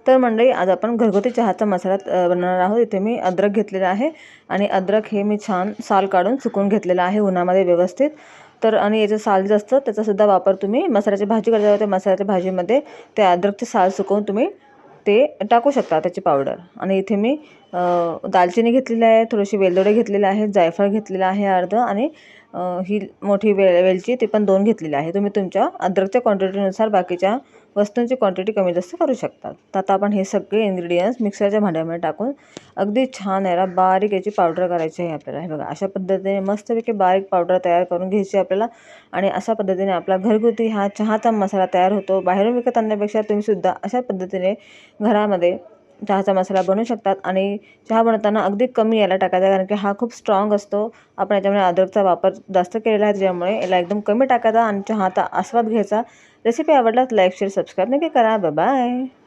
तर मंडळी आज आपण घरगुती चहाचा मसाला बनवणार आहोत। इथे मी अद्रक घेतलेला आहे आणि अद्रक हे मी छान साल काढून सुकवून घेतलेला आहे उन्हामध्ये व्यवस्थित। तर आणि याचं साल जे असतं त्याचा सुद्धा वापर तुम्ही मसाल्याची भाजी करता त्या मसाल्याच्या भाजीमध्ये ते अद्रकचे साल सुकवून तुम्ही ते टाकू शकता त्याची पावडर। आणि इथे मी दालचिनी घेतलेली आहे, थोडीशी वेलदोडे घेतलेले आहे, जायफळ घेतलेला आहे अर्ध आणि ही मोठी वेलची ती पण 2 घेतलेली आहे। तुम्ही तुमच्या अद्रकच्या क्वांटिटीनुसार बाकीच्या वस्तूंची क्वांटिटी कमी जास्त करू शकता। तर आता आपण हे सगळे इन्ग्रेडियंट्स मिक्सरच्या भांड्यामध्ये टाकून अगदी छान याला बारीक याची पावडर करायची आहे आपल्याला। हे बघा अशा पद्धतीने मस्तपैकी बारीक पावडर तयार करून घ्यायची आपल्याला। आणि अशा पद्धतीने आपला घरगुती हा चहाचा मसाला तयार होतो। बाहेरून विकत आणण्यापेक्षा तुम्ही सुद्धा अशा पद्धतीने घरामध्ये चहाचा मसाला बनवू शकतात। आणि चहा बनवताना अगदी कमी याला टाकायचा, कारण की हा खूप स्ट्रॉंग असतो। आपण याच्यामध्ये अद्रकचा वापर जास्त केलेला आहे त्यामुळे याला एकदम कमी टाकायचा आणि चहाचा आस्वाद घ्यायचा। रेसिपी आवडल्यास लाईक शेअर सबस्क्राईब नक्की करा। Bye bye.